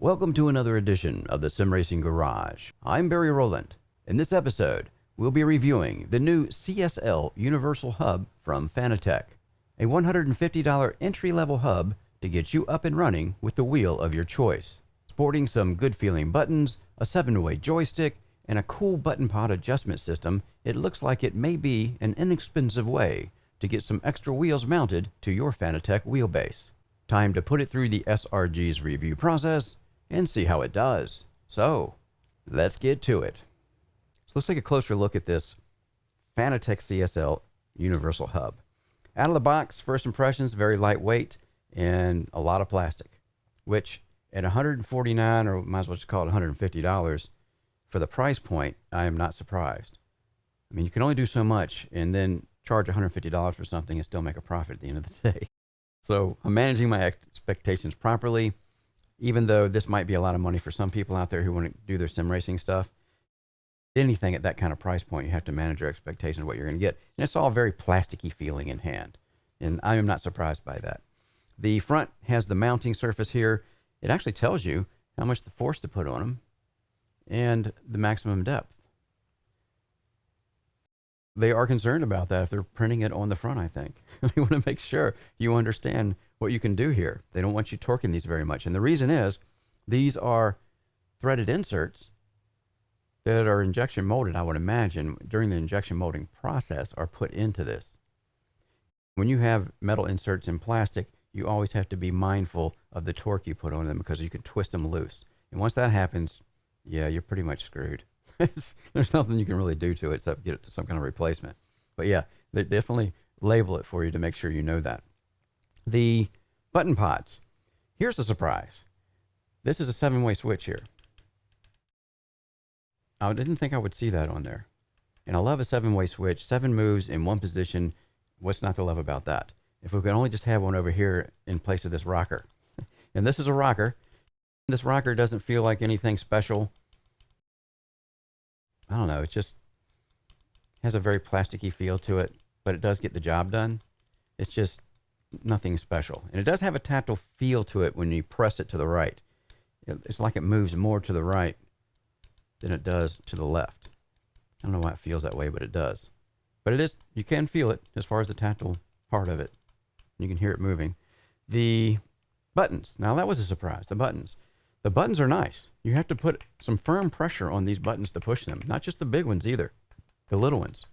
Welcome to another edition of the Sim Racing Garage. I'm Barry Rowland. In this episode, we'll be reviewing the new CSL Universal Hub from Fanatec, a $150 entry-level hub to get you up and running with the wheel of your choice. Sporting some good-feeling buttons, a 7-way joystick, and a cool button pod adjustment system, it looks like it may be an inexpensive way to get some extra wheels mounted to your Fanatec wheelbase. Time to put it through the SRG's review process and see how it does. So, let's get to it. So let's take a closer look at this Fanatec CSL Universal Hub. Out of the box, first impressions, very lightweight and a lot of plastic, which at $149, or might as well just call it $150, for the price point, I am not surprised. I mean, you can only do so much and then charge $150 for something and still make a profit at the end of the day. So I'm managing my expectations properly, even though this might be a lot of money for some people out there who want to do their sim racing stuff. Anything at that kind of price point, you have to manage your expectations of what you're going to get. And it's all very plasticky feeling in hand. And I am not surprised by that. The front has the mounting surface here. It actually tells you how much the force to put on them and the maximum depth. They are concerned about that if they're printing it on the front, I think. They want to make sure you understand what you can do here. They don't want you torquing these very much. And the reason is, these are threaded inserts that are injection molded, I would imagine, during the injection molding process, are put into this. When you have metal inserts in plastic, you always have to be mindful of the torque you put on them because you can twist them loose. And once that happens, yeah, you're pretty much screwed. There's nothing you can really do to it except get it to some kind of replacement. But yeah, they definitely label it for you to make sure you know that. The button pods. Here's the surprise. This is a 7-way switch here. I didn't think I would see that on there. And I love a 7-way switch. 7 moves in one position. What's not to love about that? If we could only just have one over here in place of this rocker. And this is a rocker. This rocker doesn't feel like anything special. I don't know. It just has a very plasticky feel to it, but it does get the job done. It's just nothing special. And it does have a tactile feel to it when you press it to the right. It's like it moves more to the right than it does to the left. I don't know why it feels that way, but it does. But it is, you can feel it as far as the tactile part of it. You can hear it moving. The buttons. Now that was a surprise, the buttons. The buttons are nice. You have to put some firm pressure on these buttons to push them. Not just the big ones either, the little ones.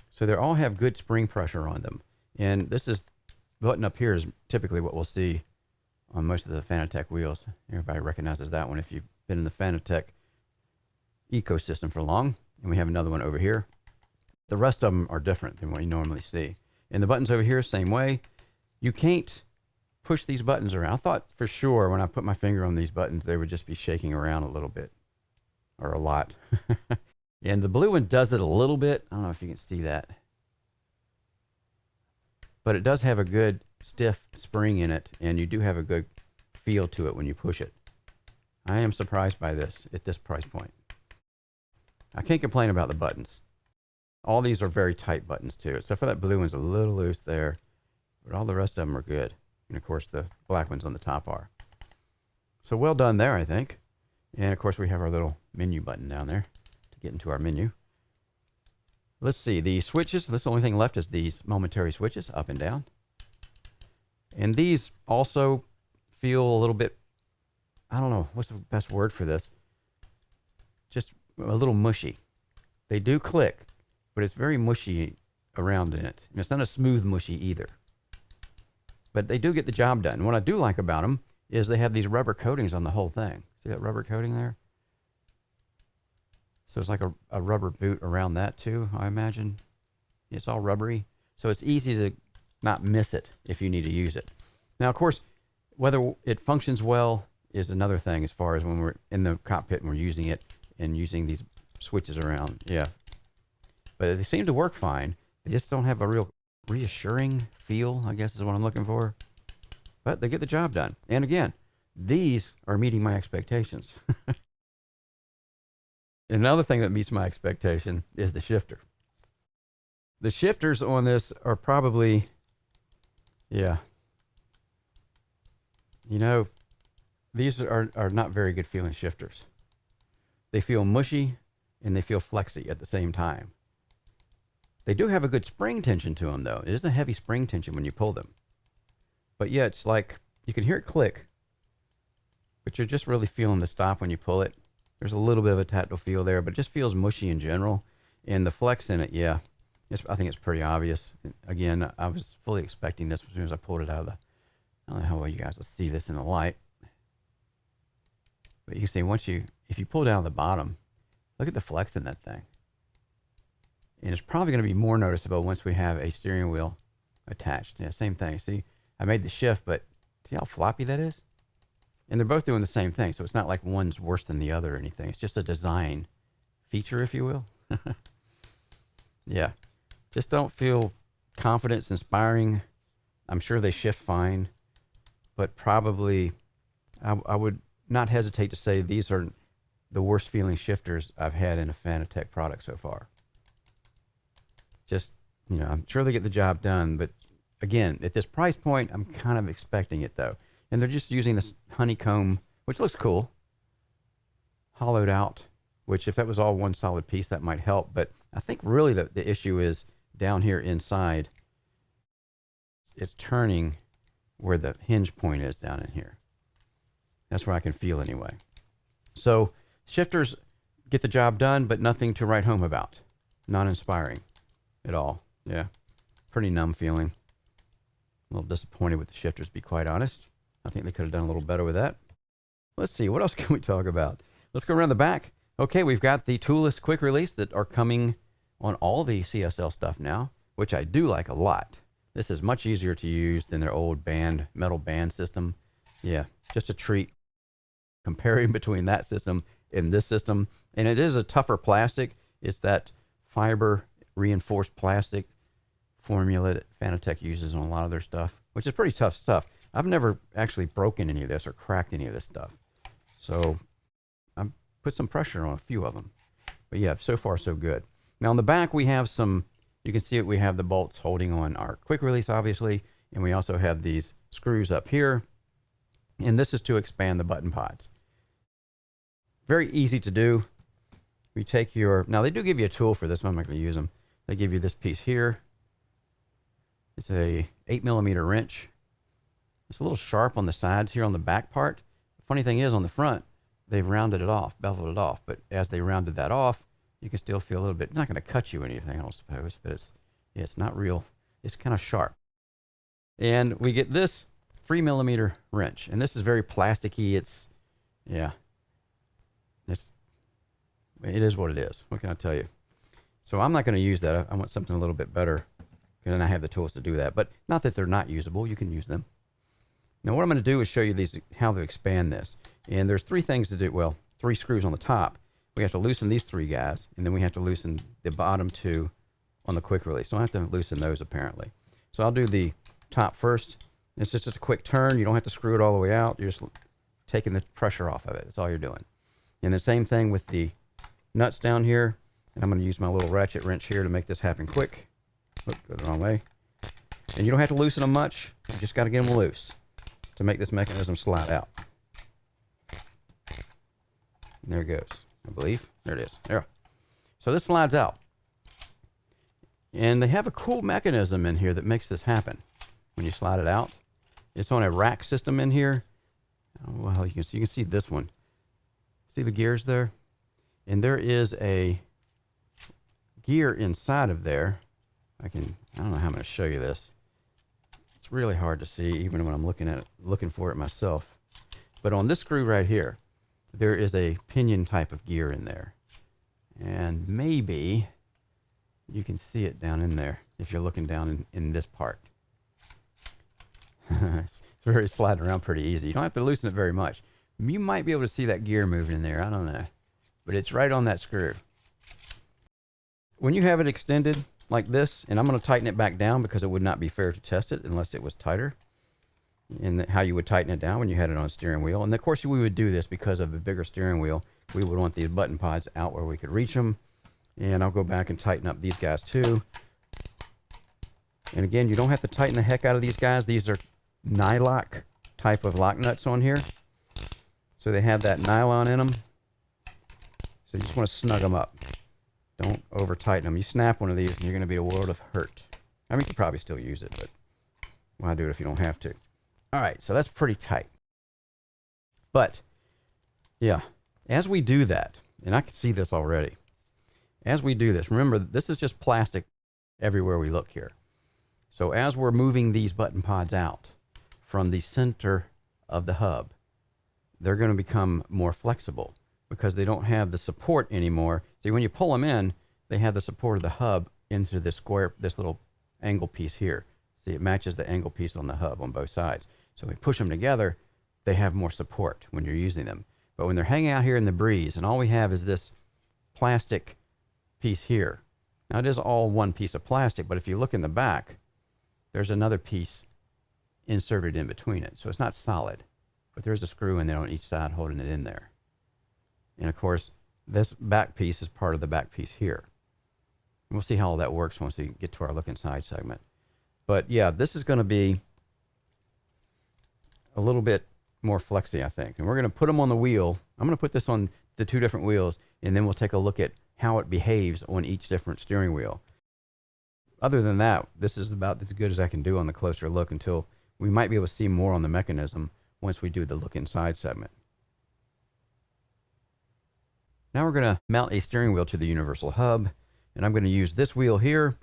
So they all have good spring pressure on them. And this is, button up here is typically what we'll see on most of the Fanatec wheels. Everybody recognizes that one if you've been in the Fanatec ecosystem for long. And we have another one over here. The rest of them are different than what you normally see. And the buttons over here, same way. You can't push these buttons around. I thought for sure when I put my finger on these buttons, they would just be shaking around a little bit, or a lot. And the blue one does it a little bit. I don't know if you can see that. But it does have a good stiff spring in it, and you do have a good feel to it when you push it. I am surprised by this at this price point. I can't complain about the buttons. All these are very tight buttons too, except for that blue one's a little loose there, but all the rest of them are good. And of course the black ones on the top are. So well done there, I think. And of course we have our little menu button down there to get into our menu. Let's see, the switches, this only thing left is these momentary switches, up and down. And these also feel a little bit, I don't know, what's the best word for this? Just a little mushy. They do click, but it's very mushy around in it. And it's not a smooth mushy either. But they do get the job done. What I do like about them is they have these rubber coatings on the whole thing. See that rubber coating there? So it's like a rubber boot around that too, I imagine. It's all rubbery. So it's easy to not miss it if you need to use it. Now, of course, whether it functions well is another thing as far as when we're in the cockpit and we're using it and using these switches around. Yeah. But they seem to work fine. They just don't have a real reassuring feel, I guess is what I'm looking for. But they get the job done. And again, these are meeting my expectations. Another thing that meets my expectation is the shifter. The shifters on this are probably, yeah. You know, these are not very good feeling shifters. They feel mushy and they feel flexy at the same time. They do have a good spring tension to them, though. It is a heavy spring tension when you pull them. But yeah, it's like you can hear it click, but you're just really feeling the stop when you pull it. There's a little bit of a tactile feel there, but it just feels mushy in general. And the flex in it, yeah, I think it's pretty obvious. Again, I was fully expecting this as soon as I pulled it out of the, I don't know how well you guys will see this in the light. But you can see if you pull it out of the bottom, look at the flex in that thing. And it's probably going to be more noticeable once we have a steering wheel attached. Yeah, same thing. See, I made the shift, but see how floppy that is? And they're both doing the same thing, so it's not like one's worse than the other or anything. It's just a design feature, if you will. Yeah, just don't feel confidence inspiring. I'm sure they shift fine, but probably I would not hesitate to say these are the worst feeling shifters I've had in a Fanatec product so far. Just, you know, I'm sure they get the job done, but again, at this price point, I'm kind of expecting it though. And they're just using this honeycomb, which looks cool, hollowed out, which if that was all one solid piece, that might help. But I think really the issue is down here inside, it's turning where the hinge point is down in here. That's where I can feel anyway. So shifters get the job done, but nothing to write home about. Not inspiring at all. Yeah, pretty numb feeling. A little disappointed with the shifters, to be quite honest. I think they could have done a little better with that. Let's see, what else can we talk about? Let's go around the back. Okay, we've got the toolless quick release that are coming on all the CSL stuff now, which I do like a lot. This is much easier to use than their old metal band system. Yeah, just a treat comparing between that system and this system. And it is a tougher plastic. It's that fiber reinforced plastic formula that Fanatec uses on a lot of their stuff, which is pretty tough stuff. I've never actually broken any of this or cracked any of this stuff. So I put some pressure on a few of them. But yeah, so far so good. Now on the back we have some, you can see it, we have the bolts holding on our quick release obviously, and we also have these screws up here. And this is to expand the button pods. Very easy to do. We take your, now they do give you a tool for this, but I'm not going to use them. They give you this piece here. It's a 8mm wrench. It's a little sharp on the sides here on the back part. The funny thing is on the front, they've rounded it off, beveled it off. But as they rounded that off, you can still feel a little bit, it's not going to cut you or anything, I don't suppose, but it's not real. It's kind of sharp. And we get this 3mm wrench, and this is very plasticky. It's, yeah, it is what it is. What can I tell you? So I'm not going to use that. I want something a little bit better, and I have the tools to do that. But not that they're not usable. You can use them. Now what I'm going to do is show you how to expand this. And there's three things to do. Well, 3 screws on the top. We have to loosen these 3 guys, and then we have to loosen the bottom 2 on the quick release. So I have to loosen those apparently. So I'll do the top first. It's just a quick turn. You don't have to screw it all the way out. You're just taking the pressure off of it. That's all you're doing. And the same thing with the nuts down here. And I'm going to use my little ratchet wrench here to make this happen quick. Oop, go the wrong way. And you don't have to loosen them much. You just got to get them loose to make this mechanism slide out. And there it goes, I believe. There it is. There. So this slides out. And they have a cool mechanism in here that makes this happen when you slide it out. It's on a rack system in here. Oh, well, you can see this one. See the gears there? And there is a gear inside of there. I don't know how I'm going to show you this. It's really hard to see even when I'm looking for it myself. But on this screw right here, there is a pinion type of gear in there. And maybe you can see it down in there if you're looking down in this part. It's very sliding around pretty easy. You don't have to loosen it very much. You might be able to see that gear moving in there. I don't know. But it's right on that screw. When you have it extended like this, and I'm going to tighten it back down because it would not be fair to test it unless it was tighter. And how you would tighten it down when you had it on a steering wheel. And of course we would do this because of the bigger steering wheel. We would want these button pods out where we could reach them. And I'll go back and tighten up these guys too. And again, you don't have to tighten the heck out of these guys. These are nylock type of lock nuts on here. So they have that nylon in them. So you just want to snug them up. Don't over tighten them. You snap one of these and you're going to be a world of hurt. I mean, you could probably still use it, but why do it if you don't have to? All right, so that's pretty tight. But, yeah, as we do that, and I can see this already. As we do this, remember, this is just plastic everywhere we look here. So as we're moving these button pods out from the center of the hub, they're going to become more flexible because they don't have the support anymore. See, when you pull them in, they have the support of the hub into this square, this little angle piece here. See, it matches the angle piece on the hub on both sides. So when we push them together, they have more support when you're using them. But when they're hanging out here in the breeze, and all we have is this plastic piece here. Now it is all one piece of plastic, but if you look in the back, there's another piece inserted in between it. So it's not solid, but there's a screw in there on each side holding it in there. And of course, this back piece is part of the back piece here. And we'll see how all that works once we get to our look inside segment. But yeah, this is going to be a little bit more flexy, I think. And we're going to put them on the wheel. I'm going to put this on the two different wheels, and then we'll take a look at how it behaves on each different steering wheel. Other than that, this is about as good as I can do on the closer look until we might be able to see more on the mechanism once we do the look inside segment. Now we're going to mount a steering wheel to the universal hub, and I'm going to use this wheel here.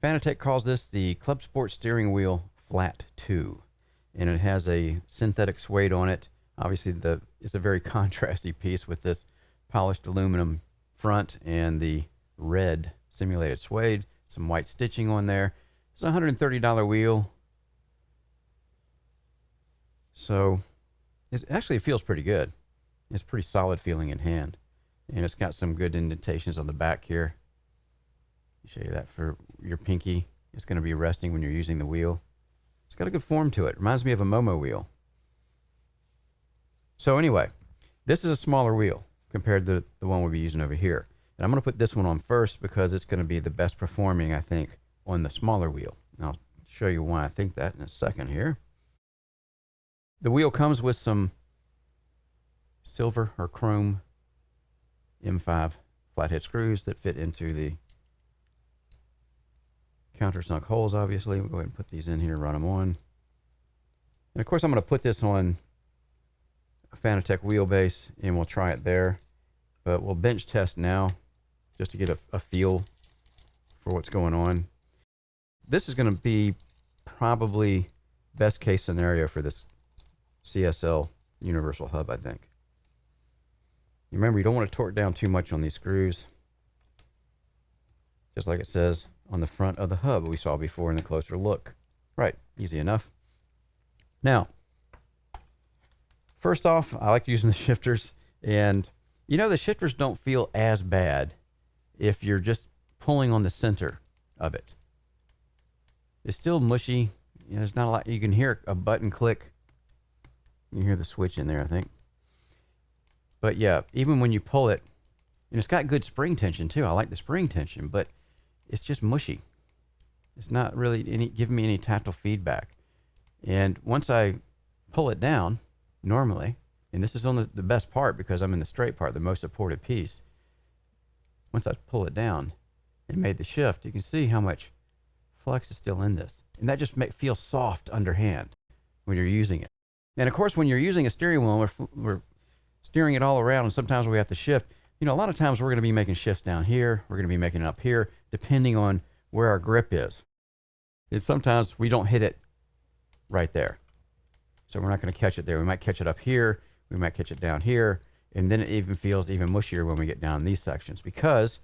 Fanatec calls this the Club Sport Steering Wheel Flat 2, and it has a synthetic suede on it. Obviously, it's a very contrasty piece with this polished aluminum front and the red simulated suede, some white stitching on there. It's a $130 wheel. So it actually feels pretty good. It's pretty solid feeling in hand. And it's got some good indentations on the back here. I'll show you that for your pinky. It's going to be resting when you're using the wheel. It's got a good form to it. Reminds me of a MOBO wheel. So anyway, this is a smaller wheel compared to the one we'll be using over here. And I'm going to put this one on first because it's going to be the best performing, I think, on the smaller wheel. And I'll show you why I think that in a second here. The wheel comes with some silver or chrome M5 flathead screws that fit into the countersunk holes, obviously. We'll go ahead and put these in here, run them on. And of course, I'm going to put this on a Fanatec wheelbase, and we'll try it there. But we'll bench test now just to get a feel for what's going on. This is going to be probably best case scenario for this CSL universal hub, I think. Remember, you don't want to torque down too much on these screws. Just like it says on the front of the hub we saw before in the closer look. Right, easy enough. Now, first off, I like using the shifters. And, you know, the shifters don't feel as bad if you're just pulling on the center of it. It's still mushy. You know, there's not a lot. You can hear a button click. You can hear the switch in there, I think. But yeah, even when you pull it, and it's got good spring tension too. I like the spring tension, but it's just mushy. It's not really giving me any tactile feedback. And once I pull it down, normally, and this is on the best part because I'm in the straight part, the most supported piece. Once I pull it down and made the shift, you can see how much flex is still in this. And that just feels soft underhand when you're using it. And of course, when you're using a steering wheel, we're steering it all around, and sometimes we have to shift. You know, a lot of times we're going to be making shifts down here. We're going to be making it up here, depending on where our grip is. And sometimes we don't hit it right there. So we're not going to catch it there. We might catch it up here. We might catch it down here. And then it even feels even mushier when we get down in these sections because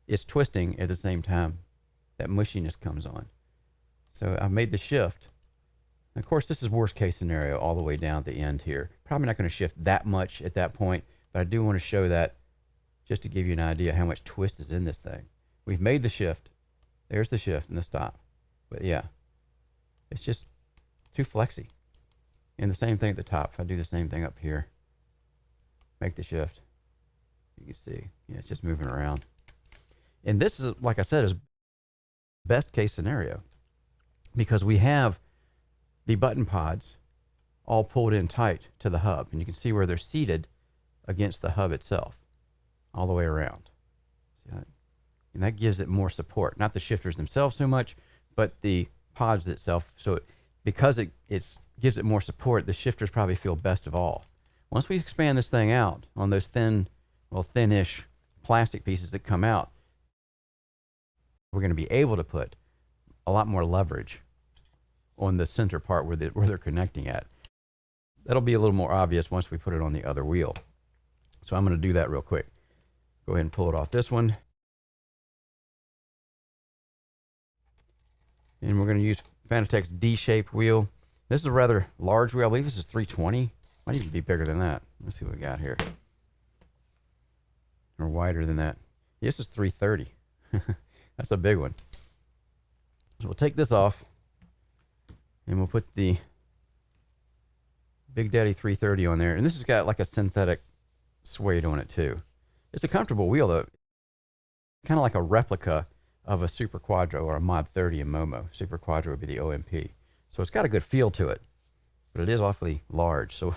it's twisting at the same time that mushiness comes on. So I made the shift. And of course, this is worst case scenario all the way down at the end here. Probably not going to shift that much at that point, but I do want to show that just to give you an idea how much twist is in this thing. We've made the shift. There's the shift and the stop. But yeah, it's just too flexy. And the same thing at the top. If I do the same thing up here, make the shift, you can see, yeah, it's just moving around. And this is, like I said, is best case scenario because we have the button pods all pulled in tight to the hub. And you can see where they're seated against the hub itself all the way around. See that? And that gives it more support. Not the shifters themselves so much, but the pods itself. So because it gives it more support, the shifters probably feel best of all. Once we expand this thing out on those thin-ish plastic pieces that come out, we're going to be able to put a lot more leverage on the center part where they're connecting at. That'll be a little more obvious once we put it on the other wheel. So I'm going to do that real quick. Go ahead and pull it off this one. And we're going to use Fanatec's D-shaped wheel. This is a rather large wheel. I believe this is 320. Might even be bigger than that. Let's see what we got here. Or wider than that. This is 330. That's a big one. So we'll take this off, and we'll put the Big Daddy 330 on there. And this has got like a synthetic suede on it too. It's a comfortable wheel though. Kind of like a replica of a Super Quadro or a Mod 30 in MOBO. Super Quadro would be the OMP. So it's got a good feel to it, but it is awfully large. So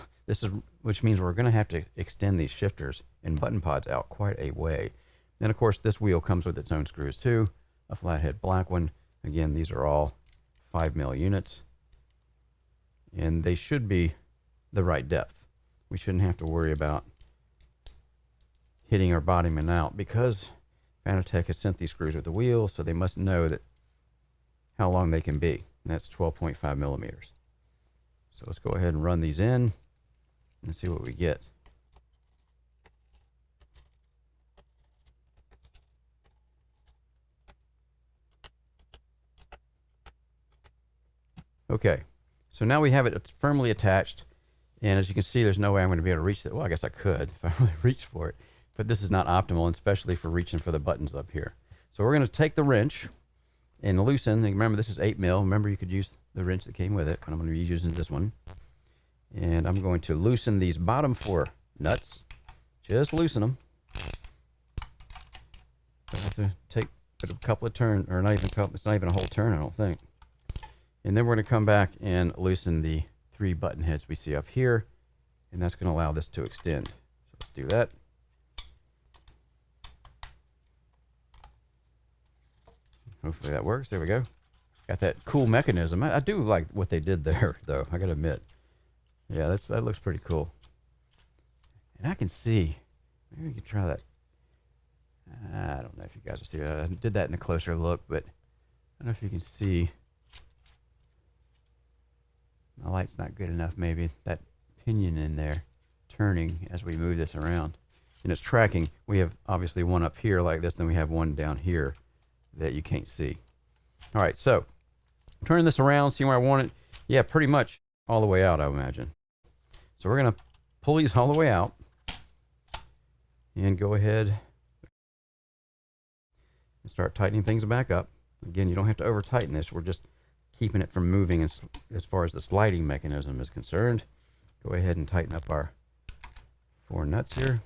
which means we're going to have to extend these shifters and button pods out quite a way. Then of course this wheel comes with its own screws too, a flathead black one. Again, these are all 5mm units, and they should be the right depth. We shouldn't have to worry about hitting our bottoming out because Fanatec has sent these screws with the wheel, so they must know that how long they can be, and that's 12.5 millimeters. So let's go ahead and run these in and see what we get. Okay, so now we have it firmly attached, and as you can see, there's no way I'm going to be able to reach that. Well, I guess I could if I really reached for it, but this is not optimal, especially for reaching for the buttons up here. So we're going to take the wrench and loosen. And remember, this is 8mm. Remember, you could use the wrench that came with it, but I'm going to be using this one. And I'm going to loosen these bottom 4 nuts. Just loosen them. I have to put a couple of turns, or not even a couple. It's not even a whole turn, I don't think. And then we're going to come back and loosen the 3 button heads we see up here, and that's going to allow this to extend. So let's do that. Hopefully that works. There we go. Got that cool mechanism. I do like what they did there, though. I got to admit. Yeah, that looks pretty cool. And I can see. Maybe we could try that. I don't know if you guys will see that. I did that in a closer look, but I don't know if you can see. My light's not good enough, maybe. That pinion in there turning as we move this around. And it's tracking. We have obviously one up here like this, then we have one down here that you can't see. All right, so turning this around, see where I want it. Yeah, pretty much all the way out, I imagine. So we're going to pull these all the way out and go ahead and start tightening things back up. Again, you don't have to over tighten this. We're just keeping it from moving as far as the sliding mechanism is concerned. Go ahead and tighten up our 4 nuts here.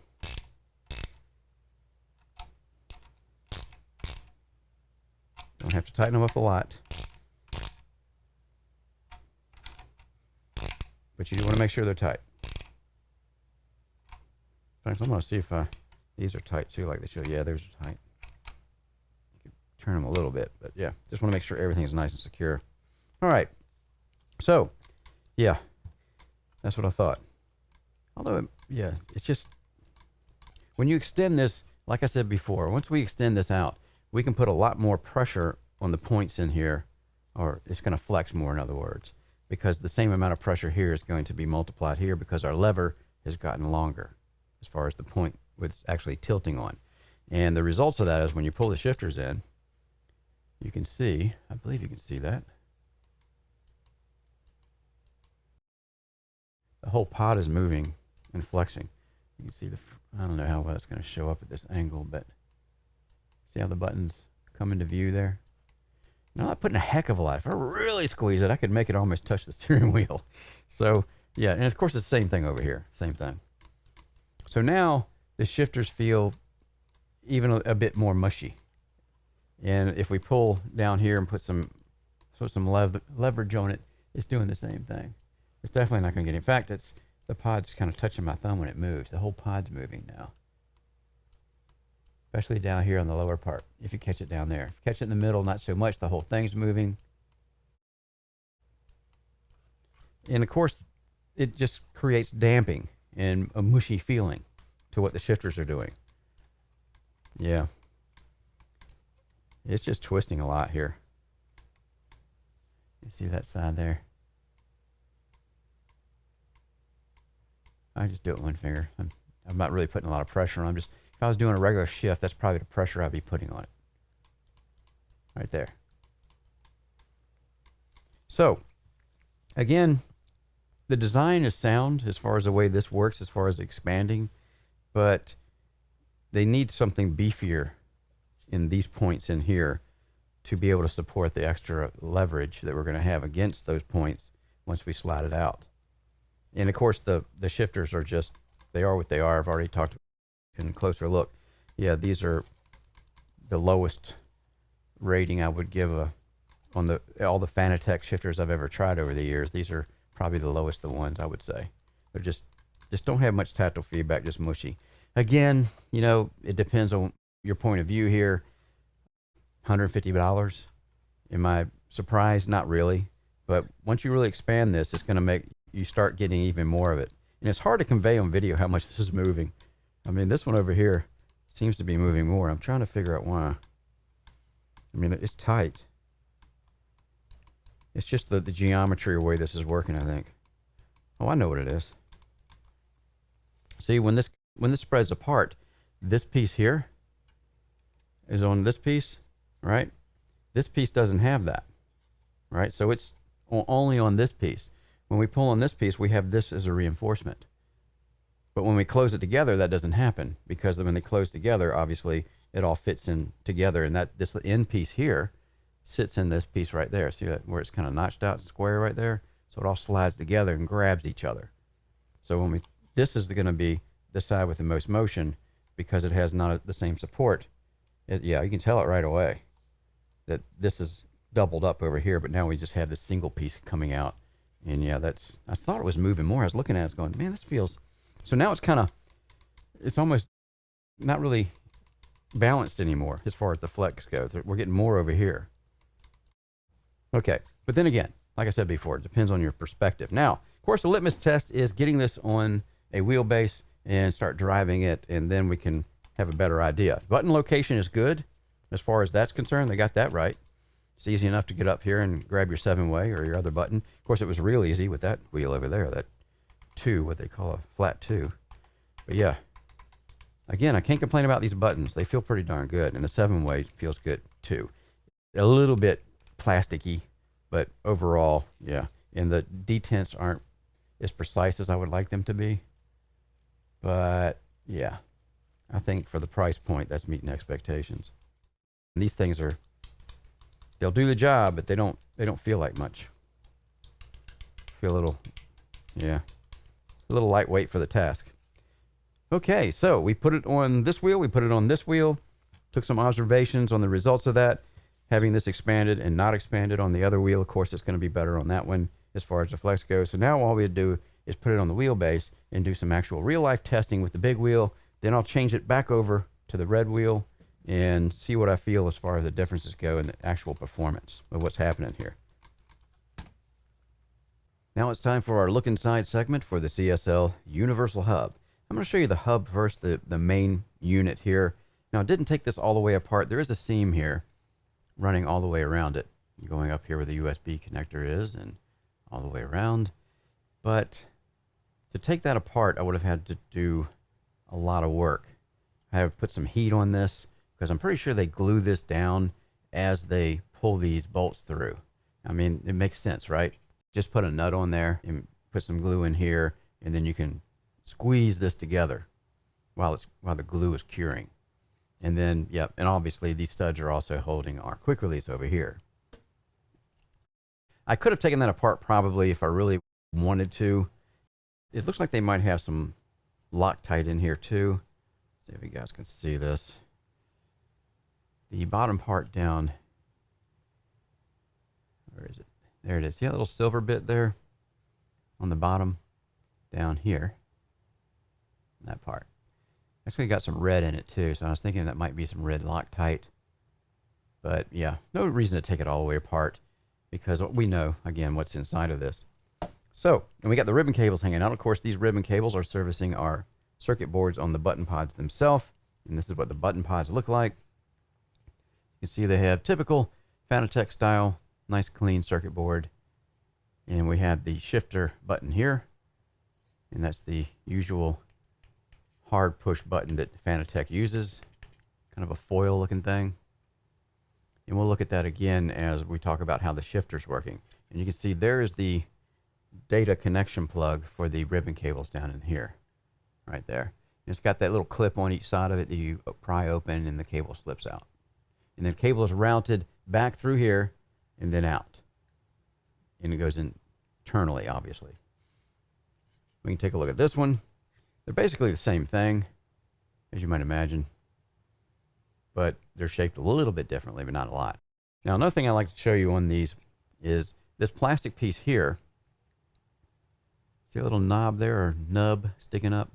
Don't have to tighten them up a lot, but you do want to make sure they're tight. In fact, I'm going to see if these are tight too, like they should. Yeah, those are tight. You can turn them a little bit, but yeah, just want to make sure everything's nice and secure. All right, so yeah, that's what I thought. Although, yeah, it's just when you extend this, like I said before, once we extend this out, we can put a lot more pressure on the points in here, or it's going to flex more, in other words, because the same amount of pressure here is going to be multiplied here because our lever has gotten longer as far as the point with actually tilting on. And the results of that is when you pull the shifters in, you can see, I believe you can see that. The whole pod is moving and flexing. You can see I don't know how well it's going to show up at this angle, but see how the buttons come into view there? Now, I'm not putting a heck of a lot. If I really squeeze it, I could make it almost touch the steering wheel. So, yeah, and of course it's the same thing over here. Same thing. So now the shifters feel even a bit more mushy. And if we pull down here and put some leverage on it, it's doing the same thing. It's definitely not going to get. In fact, the pod's kind of touching my thumb when it moves. The whole pod's moving now, especially down here on the lower part. If you catch it down there, if you catch it in the middle, not so much. The whole thing's moving, and of course, it just creates damping and a mushy feeling to what the shifters are doing. Yeah, it's just twisting a lot here. You see that side there? I just do it with one finger. I'm not really putting a lot of pressure on. If I was doing a regular shift, that's probably the pressure I'd be putting on it. Right there. So, again, the design is sound as far as the way this works, as far as expanding, but they need something beefier in these points in here to be able to support the extra leverage that we're going to have against those points once we slide it out. And of course, the shifters are just, they are what they are. I've already talked in a closer look. Yeah, these are the lowest rating I would give on all the Fanatec shifters I've ever tried over the years. These are probably the lowest of the ones, I would say. They're just don't have much tactile feedback, just mushy. Again, you know, it depends on your point of view here. $150. Am I surprised? Not really. But once you really expand this, it's going to make you start getting even more of it. And it's hard to convey on video how much this is moving. I mean, this one over here seems to be moving more. I'm trying to figure out why. I mean, it's tight. It's just the geometry or way this is working, I think. Oh, I know what it is. See, when this spreads apart, this piece here is on this piece, right? This piece doesn't have that, right? So it's only on this piece. When we pull on this piece, we have this as a reinforcement. But when we close it together, that doesn't happen, because when they close together, obviously it all fits in together, and that this end piece here sits in this piece right there. See that, where it's kind of notched out and square right there? So it all slides together and grabs each other. So when this is going to be the side with the most motion, because it has not the same support. Yeah, you can tell it right away that this is doubled up over here, but now we just have this single piece coming out. And yeah, I thought it was moving more. I was looking at it going, man, this feels, so now it's almost not really balanced anymore as far as the flex goes. We're getting more over here. Okay, but then again, like I said before, it depends on your perspective. Now, of course, the litmus test is getting this on a wheelbase and start driving it, and then we can have a better idea. Button location is good as far as that's concerned. They got that right. It's easy enough to get up here and grab your 7-way or your other button. Of course, it was real easy with that wheel over there, that 2, what they call a flat 2. But yeah, again, I can't complain about these buttons. They feel pretty darn good, and the 7-way feels good too. A little bit plasticky, but overall, yeah. And the detents aren't as precise as I would like them to be. But yeah, I think for the price point, that's meeting expectations. And these things they'll do the job, but they don't feel like much. Feel a little, yeah, a little lightweight for the task. Okay, so we put it on this wheel, we put it on this wheel, took some observations on the results of that, having this expanded and not expanded on the other wheel. Of course, it's going to be better on that one as far as the flex goes. So now all we do is put it on the wheelbase and do some actual real-life testing with the big wheel. Then I'll change it back over to the red wheel and see what I feel as far as the differences go in the actual performance of what's happening here. Now it's time for our look inside segment for the CSL Universal Hub. I'm going to show you the hub first, the main unit here. Now, I didn't take this all the way apart. There is a seam here running all the way around it, going up here where the USB connector is and all the way around. But to take that apart, I would have had to do a lot of work. I had to put some heat on this, because I'm pretty sure they glue this down as they pull these bolts through. I mean, it makes sense, right? Just put a nut on there and put some glue in here, and then you can squeeze this together while the glue is curing. And then, yep, and obviously these studs are also holding our quick release over here. I could have taken that apart probably if I really wanted to. It looks like they might have some Loctite in here too. See if you guys can see this. The bottom part down, where is it? There it is. See that little silver bit there on the bottom down here. That part. Actually got some red in it too, so I was thinking that might be some red Loctite. But yeah, no reason to take it all the way apart because we know, again, what's inside of this. So, and we got the ribbon cables hanging out. Of course, these ribbon cables are servicing our circuit boards on the button pods themselves. And this is what the button pods look like. You can see they have typical Fanatec style, nice clean circuit board. And we have the shifter button here. And that's the usual hard push button that Fanatec uses. Kind of a foil looking thing. And we'll look at that again as we talk about how the shifter's working. And you can see there is the data connection plug for the ribbon cables down in here. Right there. And it's got that little clip on each side of it that you pry open and the cable slips out. And then the cable is routed back through here and then out. And it goes internally, obviously. We can take a look at this one. They're basically the same thing, as you might imagine. But they're shaped a little bit differently, but not a lot. Now, another thing I like to show you on these is this plastic piece here. See a little knob there, or nub sticking up?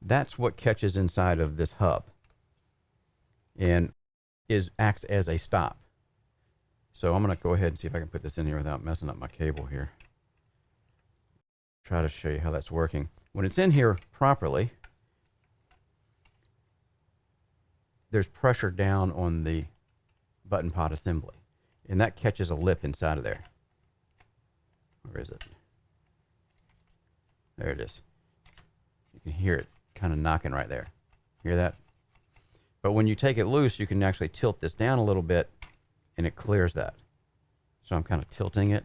That's what catches inside of this hub and acts as a stop. So I'm going to go ahead and see if I can put this in here without messing up my cable here. Try to show you how that's working. When it's in here properly, there's pressure down on the button pod assembly, and that catches a lip inside of there. Where is it? There it is. You can hear it kind of knocking right there. Hear that? But when you take it loose, you can actually tilt this down a little bit and it clears that. So I'm kind of tilting it,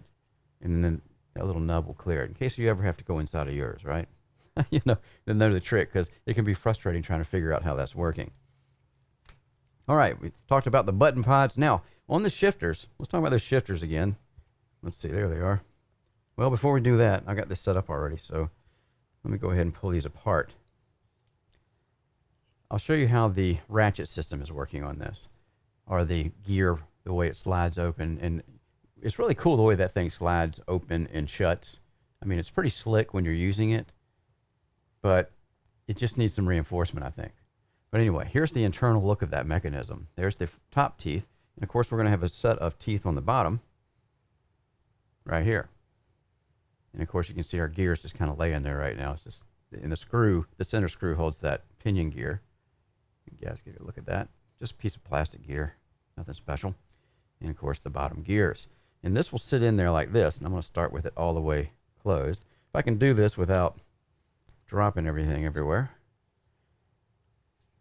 and then that little nub will clear it in case you ever have to go inside of yours, right? You know the trick, because it can be frustrating trying to figure out how that's working. All right, we talked about the button pods. Now, on the shifters, let's talk about those shifters again. Let's see, there they are. Well, before we do that, I got this set up already, so let me go ahead and pull these apart. I'll show you how the ratchet system is working on this, or the gear, the way it slides open. And it's really cool the way that thing slides open and shuts. I mean, it's pretty slick when you're using it, but it just needs some reinforcement, I think. But anyway, here's the internal look of that mechanism. There's the top teeth. And of course, we're going to have a set of teeth on the bottom right here. And of course, you can see our gears just kind of laying there right now. It's just in the screw, the center screw holds that pinion gear. You guys get a look at that. Just a piece of plastic gear, nothing special. And of course, the bottom gears. And this will sit in there like this. And I'm going to start with it all the way closed. If I can do this without dropping everything everywhere.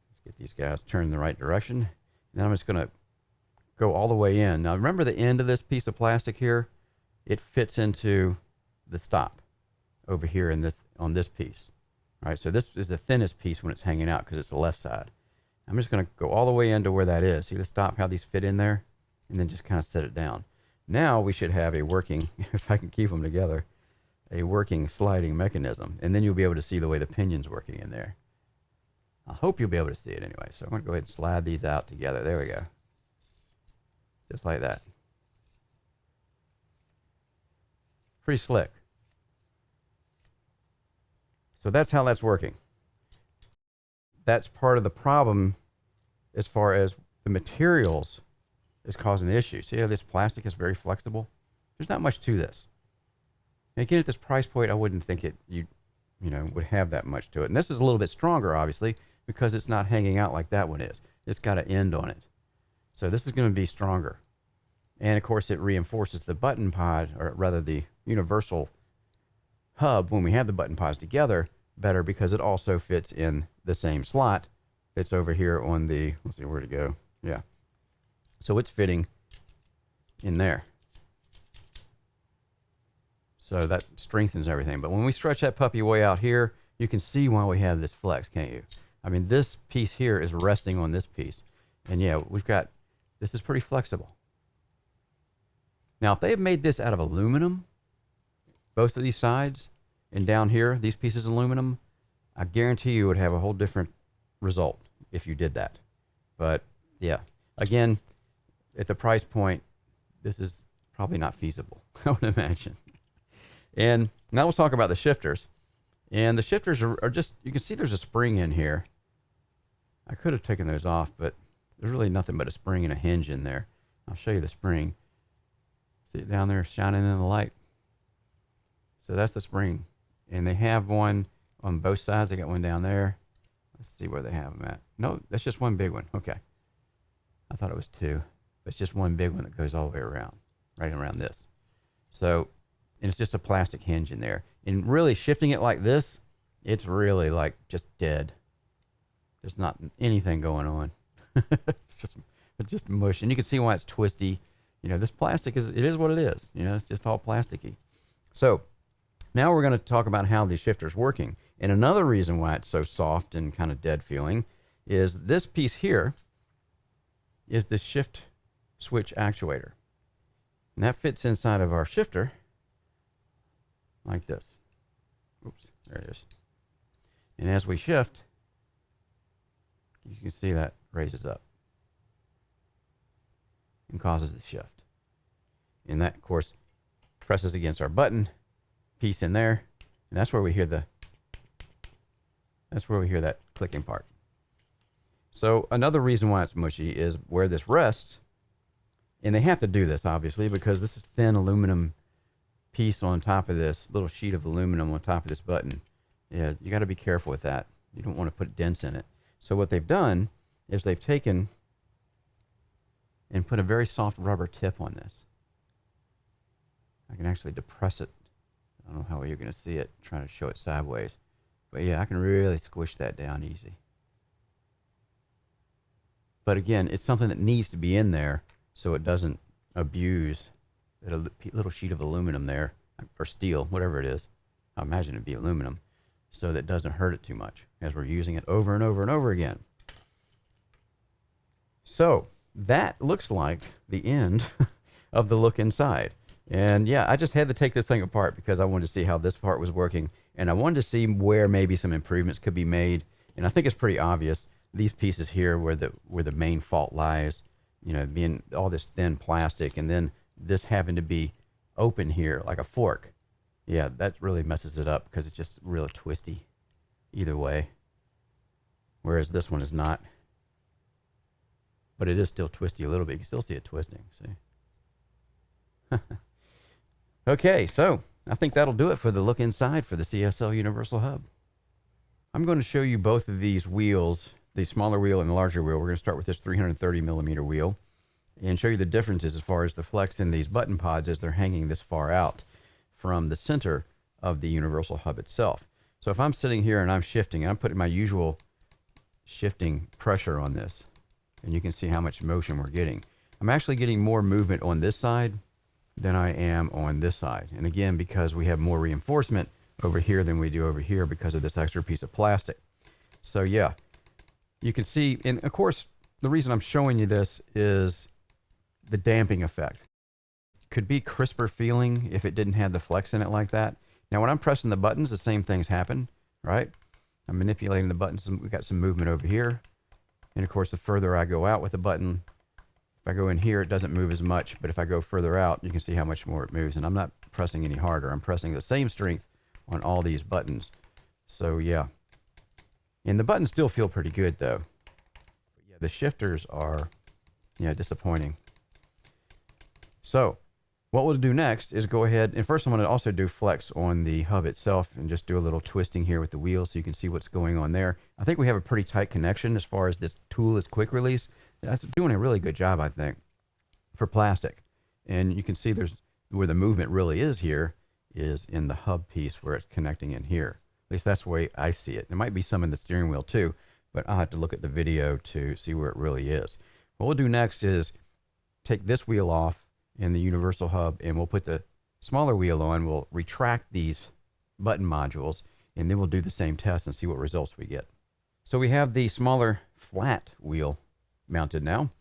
Let's get these guys turned in the right direction. And then I'm just going to go all the way in. Now, remember the end of this piece of plastic here? It fits into the stop over here in this, on this piece. All right, so this is the thinnest piece when it's hanging out because it's the left side. I'm just going to go all the way into where that is. See the stop, how these fit in there? And then just kind of set it down. Now we should have a working, if I can keep them together, a working sliding mechanism. And then you'll be able to see the way the pinion's working in there. I hope you'll be able to see it anyway. So I'm going to go ahead and slide these out together. There we go. Just like that. Pretty slick. So that's how that's working. That's part of the problem as far as the materials is causing the issue. See how this plastic is very flexible? There's not much to this. And again, at this price point, I wouldn't think you would have that much to it. And this is a little bit stronger, obviously, because it's not hanging out like that one is. It's got an end on it. So this is going to be stronger. And of course, it reinforces the button pod, or rather the universal hub when we have the button pods together better, because it also fits in the same slot that's over here on the, let's see where to go. Yeah. So it's fitting in there. So that strengthens everything. But when we stretch that puppy way out here, you can see why we have this flex, can't you? I mean, this piece here is resting on this piece. And yeah, this is pretty flexible. Now, if they had made this out of aluminum, both of these sides, and down here, these pieces of aluminum, I guarantee you would have a whole different result if you did that. But yeah, again, at the price point, this is probably not feasible, I would imagine. And now we'll talk about the shifters. And the shifters are just, you can see there's a spring in here. I could have taken those off, but there's really nothing but a spring and a hinge in there. I'll show you the spring. See it down there shining in the light? So that's the spring. And they have one on both sides. They got one down there. Let's see where they have them at. No, that's just one big one. Okay. I thought it was two. But it's just one big one that goes all the way around, right around this. So, and it's just a plastic hinge in there. And really shifting it like this, it's really like just dead. There's not anything going on. It's just mush. And you can see why it's twisty. You know, this plastic it is what it is. You know, it's just all plasticky. So now we're going to talk about how the shifter's working. And another reason why it's so soft and kind of dead feeling is this piece here is the shift switch actuator. And that fits inside of our shifter like this. Oops, there it is. And as we shift, you can see that raises up and causes the shift. And that, of course, presses against our button piece in there. And that's where we hear that clicking part. So another reason why it's mushy is where this rests. And they have to do this, obviously, because this is thin aluminum piece on top of this, little sheet of aluminum on top of this button. Yeah, you got to be careful with that. You don't want to put dents in it. So what they've done is they've taken and put a very soft rubber tip on this. I can actually depress it. I don't know how well you're going to see it, trying to show it sideways. But yeah, I can really squish that down easy. But again, it's something that needs to be in there so it doesn't abuse that little sheet of aluminum there, or steel, whatever it is. I imagine it'd be aluminum, so that it doesn't hurt it too much as we're using it over and over and over again. So that looks like the end of the look inside. And yeah, I just had to take this thing apart because I wanted to see how this part was working, and I wanted to see where maybe some improvements could be made. And I think it's pretty obvious, these pieces here where the main fault lies, you know, being all this thin plastic, and then this having to be open here like a fork. Yeah, that really messes it up because it's just real twisty either way. Whereas this one is not. But it is still twisty a little bit. You can still see it twisting, see? Okay, so I think that'll do it for the look inside for the CSL Universal Hub. I'm going to show you both of these wheels, the smaller wheel and the larger wheel. We're going to start with this 330 millimeter wheel and show you the differences as far as the flex in these button pods as they're hanging this far out from the center of the Universal Hub itself. So if I'm sitting here and I'm shifting, I'm putting my usual shifting pressure on this, and you can see how much motion we're getting. I'm actually getting more movement on this side than I am on this side. And again, because we have more reinforcement over here than we do over here because of this extra piece of plastic. So yeah, you can see, and of course, the reason I'm showing you this is the damping effect. Could be crisper feeling if it didn't have the flex in it like that. Now, when I'm pressing the buttons, the same things happen, right? I'm manipulating the buttons, and we've got some movement over here. And of course, the further I go out with the button, if I go in here, it doesn't move as much, but if I go further out, you can see how much more it moves. And I'm not pressing any harder. I'm pressing the same strength on all these buttons. So yeah. And the buttons still feel pretty good though. But yeah, the shifters are, yeah, disappointing. So what we'll do next is go ahead, and first I'm going to also do flex on the hub itself and just do a little twisting here with the wheel so you can see what's going on there. I think we have a pretty tight connection as far as this tool is quick release. That's doing a really good job, I think, for plastic. And you can see there's where the movement really is here is in the hub piece where it's connecting in here. At least that's the way I see it. There might be some in the steering wheel too, but I'll have to look at the video to see where it really is. What we'll do next is take this wheel off in the universal hub, and we'll put the smaller wheel on. We'll retract these button modules, and then we'll do the same test and see what results we get. So we have the smaller flat wheel mounted now.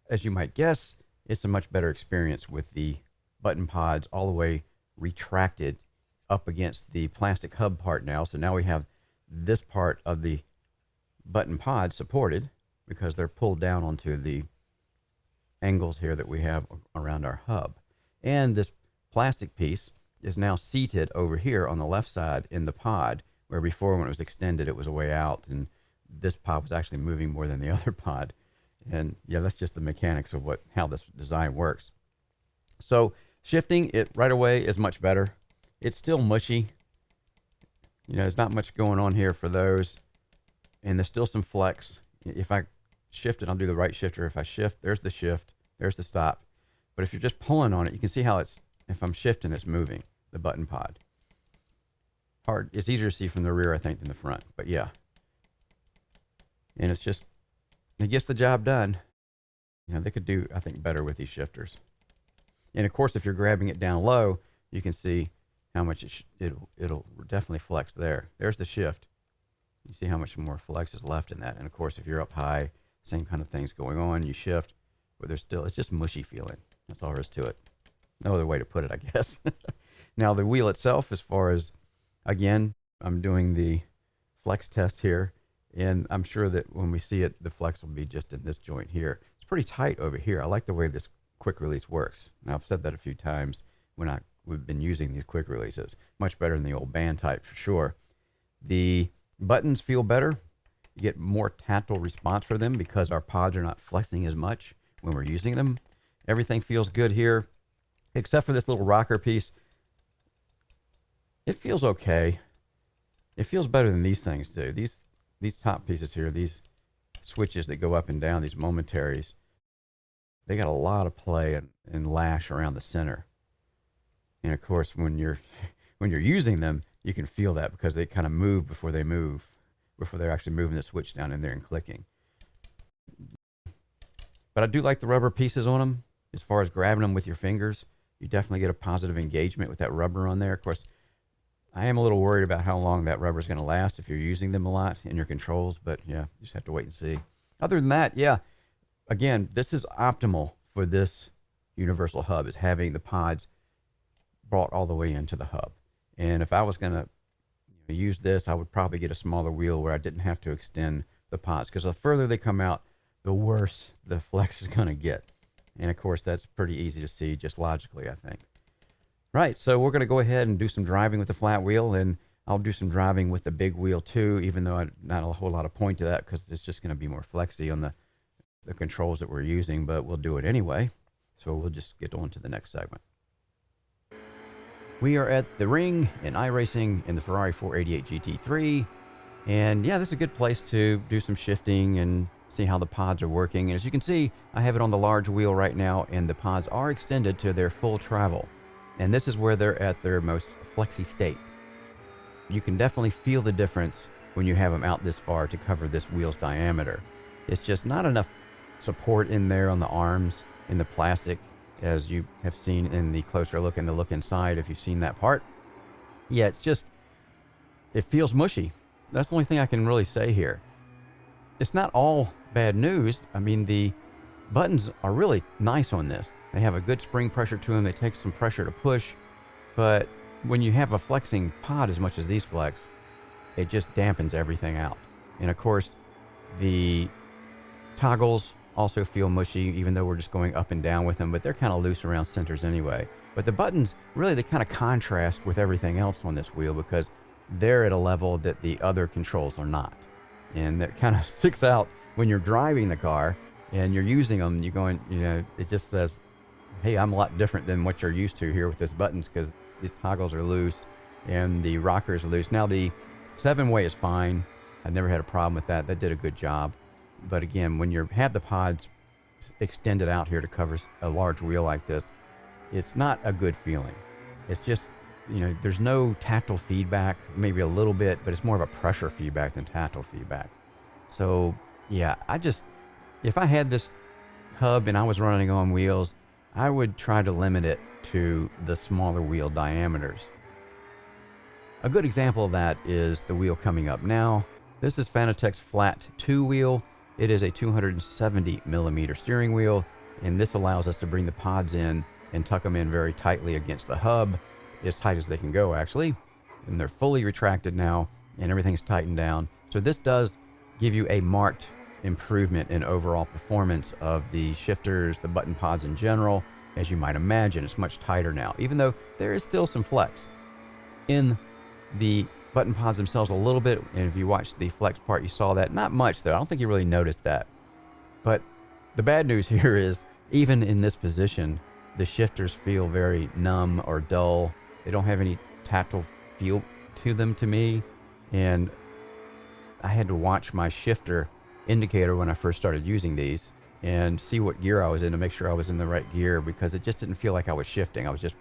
As you might guess, it's a much better experience with the button pods all the way retracted up against the plastic hub part now. So now we have this part of the button pod supported because they're pulled down onto the angles here that we have around our hub. And this plastic piece is now seated over here on the left side in the pod, where before when it was extended, it was a way out, and this pod was actually moving more than the other pod. And yeah, that's just the mechanics of how this design works. So shifting it right away is much better. It's still mushy. There's not much going on here for those. And there's still some flex. If I shift it, I'll do the right shifter. If I shift, there's the shift, there's the stop. But if you're just pulling on it, you can see how if I'm shifting, it's moving, the button pod. It's easier to see from the rear, I think, than the front. But yeah. And it gets the job done. They could do, I think, better with these shifters. And of course, if you're grabbing it down low, you can see how much it'll definitely flex there. There's the shift. You see how much more flex is left in that. And of course, if you're up high, same kind of things going on. You shift, but it's just mushy feeling. That's all there is to it. No other way to put it, I guess. Now, the wheel itself, as far as, again, I'm doing the flex test here, and I'm sure that when we see it, the flex will be just in this joint here. It's pretty tight over here. I like the way this quick release works. Now, I've said that a few times when we've been using these quick releases. Much better than the old band type, for sure. The buttons feel better. You get more tactile response for them because our pods are not flexing as much when we're using them. Everything feels good here, except for this little rocker piece. It feels okay. It feels better than these things do. These top pieces here, these switches that go up and down, these momentaries, they got a lot of play and lash around the center. And of course, when you're using them, you can feel that because they kind of move before they're actually moving the switch down in there and clicking. But I do like the rubber pieces on them. As far as grabbing them with your fingers, you definitely get a positive engagement with that rubber on there. Of course, I am a little worried about how long that rubber is going to last if you're using them a lot in your controls, but yeah, you just have to wait and see. Other than that, yeah, again, this is optimal for this universal hub, is having the pods brought all the way into the hub. And if I was going to use this, I would probably get a smaller wheel where I didn't have to extend the pods, because the further they come out, the worse the flex is going to get. And of course, that's pretty easy to see just logically, I think. Right, so we're going to go ahead and do some driving with the flat wheel, and I'll do some driving with the big wheel too, even though not a whole lot of point to that because it's just going to be more flexy on the controls that we're using, but we'll do it anyway. So we'll just get on to the next segment. We are at the ring in iRacing in the Ferrari 488 GT3, and yeah, this is a good place to do some shifting and see how the pods are working. And as you can see, I have it on the large wheel right now, and the pods are extended to their full travel. And this is where they're at their most flexy state. You can definitely feel the difference when you have them out this far to cover this wheel's diameter. It's just not enough support in there on the arms in the plastic, as you have seen in the closer look and the look inside, if you've seen that part. Yeah, it feels mushy. That's the only thing I can really say here. It's not all bad news. I mean, the buttons are really nice on this. They have a good spring pressure to them. They take some pressure to push. But when you have a flexing pod as much as these flex, it just dampens everything out. And of course, the toggles also feel mushy, even though we're just going up and down with them, but they're kind of loose around centers anyway. But the buttons, really, they kind of contrast with everything else on this wheel because they're at a level that the other controls are not. And that kind of sticks out when you're driving the car and you're using them. You're going, it just says, hey, I'm a lot different than what you're used to here with these buttons because these toggles are loose and the rockers are loose. Now, the 7-way is fine. I never had a problem with that. That did a good job. But again, when you have the pods extended out here to cover a large wheel like this, it's not a good feeling. It's just, there's no tactile feedback, maybe a little bit, but it's more of a pressure feedback than tactile feedback. So yeah, if I had this hub and I was running on wheels, I would try to limit it to the smaller wheel diameters. A good example of that is the wheel coming up now. This is Fanatec's flat 2 wheel. It is a 270 millimeter steering wheel, and this allows us to bring the pods in and tuck them in very tightly against the hub, as tight as they can go actually. And they're fully retracted now, and everything's tightened down. So this does give you a marked improvement in overall performance of the shifters, the button pods in general, as you might imagine. It's much tighter now, even though there is still some flex in the button pods themselves a little bit. And if you watched the flex part, you saw that. Not much, though. I don't think you really noticed that. But the bad news here is, even in this position, the shifters feel very numb or dull. They don't have any tactile feel to them to me. And I had to watch my shifter indicator when I first started using these and see what gear I was in to make sure I was in the right gear, because it just didn't feel like I was shifting. I was just,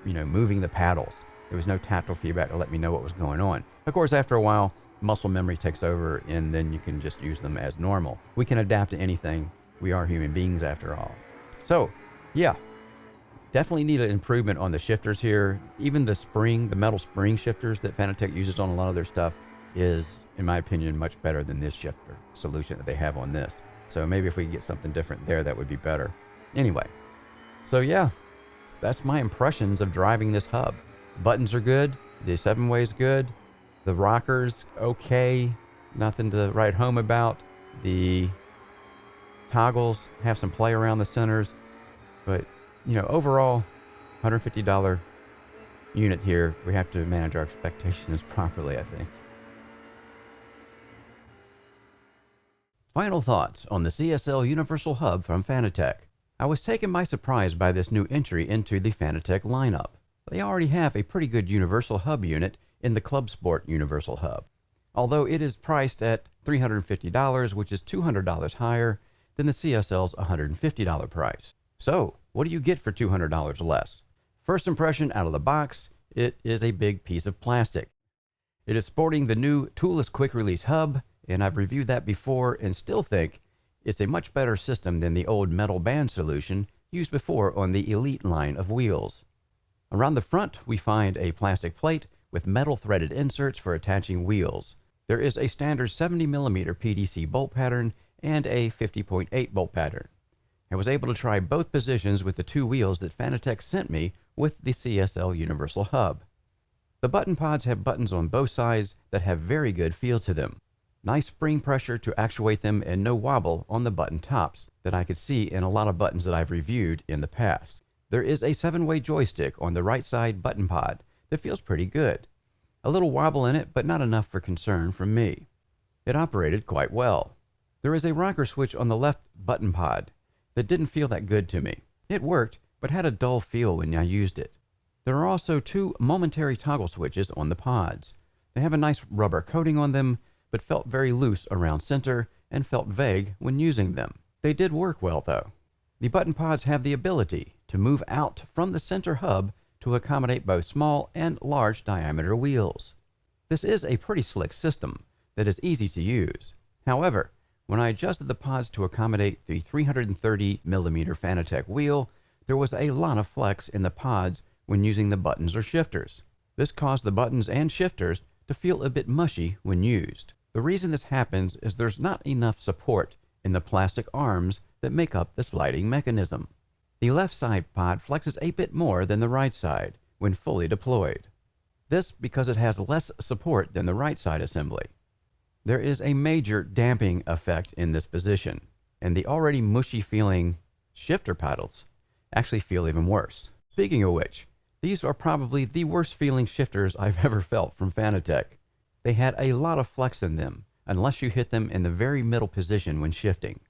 moving the paddles. There was no tactile feedback to let me know what was going on. Of course, after a while, muscle memory takes over, and then you can just use them as normal. We can adapt to anything. We are human beings after all. So, yeah, definitely need an improvement on the shifters here. Even the metal spring shifters that Fanatec uses on a lot of their stuff is, in my opinion, much better than this shifter solution that they have on this. So maybe if we could get something different there, that would be better. Anyway, so yeah, that's my impressions of driving this hub. Buttons are good. The 7-way is good. The rockers, okay. Nothing to write home about. The toggles have some play around the centers. But, overall, $150 unit here. We have to manage our expectations properly, I think. Final thoughts on the CSL Universal Hub from Fanatec. I was taken by surprise by this new entry into the Fanatec lineup. They already have a pretty good Universal Hub unit in the Club Sport Universal Hub, although it is priced at $350, which is $200 higher than the CSL's $150 price. So, what do you get for $200 less? First impression out of the box, it is a big piece of plastic. It is sporting the new toolless quick release hub, and I've reviewed that before and still think it's a much better system than the old metal band solution used before on the Elite line of wheels. Around the front, we find a plastic plate with metal threaded inserts for attaching wheels. There is a standard 70mm PDC bolt pattern and a 50.8 bolt pattern. I was able to try both positions with the two wheels that Fanatec sent me with the CSL Universal Hub. The button pods have buttons on both sides that have very good feel to them. Nice spring pressure to actuate them and no wobble on the button tops that I could see in a lot of buttons that I've reviewed in the past. There is a 7-way joystick on the right side button pod that feels pretty good. A little wobble in it, but not enough for concern from me. It operated quite well. There is a rocker switch on the left button pod that didn't feel that good to me. It worked, but had a dull feel when I used it. There are also two momentary toggle switches on the pods. They have a nice rubber coating on them, but felt very loose around center and felt vague when using them. They did work well, though. The button pods have the ability to move out from the center hub to accommodate both small and large diameter wheels. This is a pretty slick system that is easy to use. However, when I adjusted the pods to accommodate the 330mm Fanatec wheel, there was a lot of flex in the pods when using the buttons or shifters. This caused the buttons and shifters to feel a bit mushy when used. The reason this happens is there's not enough support in the plastic arms that make up the sliding mechanism. The left side pod flexes a bit more than the right side when fully deployed. This because it has less support than the right side assembly. There is a major damping effect in this position, and the already mushy feeling shifter paddles actually feel even worse. Speaking of which, these are probably the worst feeling shifters I've ever felt from Fanatec. They had a lot of flex in them, unless you hit them in the very middle position when shifting.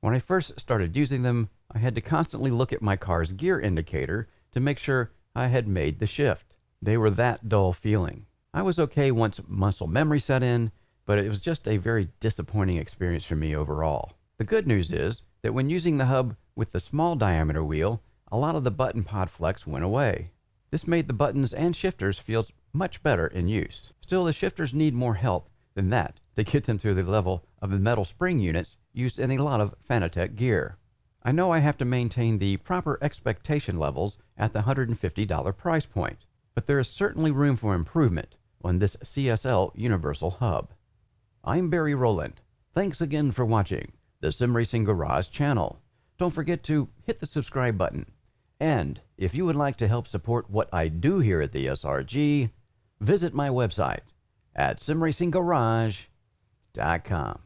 When I first started using them, I had to constantly look at my car's gear indicator to make sure I had made the shift. They were that dull feeling. I was okay once muscle memory set in, but it was just a very disappointing experience for me overall. The good news is that when using the hub with the small diameter wheel, a lot of the button pod flex went away. This made the buttons and shifters feel much better in use. Still, the shifters need more help than that to get them through the level of the metal spring units used in a lot of Fanatec gear. I know I have to maintain the proper expectation levels at the $150 price point, but there is certainly room for improvement on this CSL Universal Hub. I'm Barry Rowland. Thanks again for watching the Sim Racing Garage channel. Don't forget to hit the subscribe button. And if you would like to help support what I do here at the SRG, visit my website at simracinggarage.com.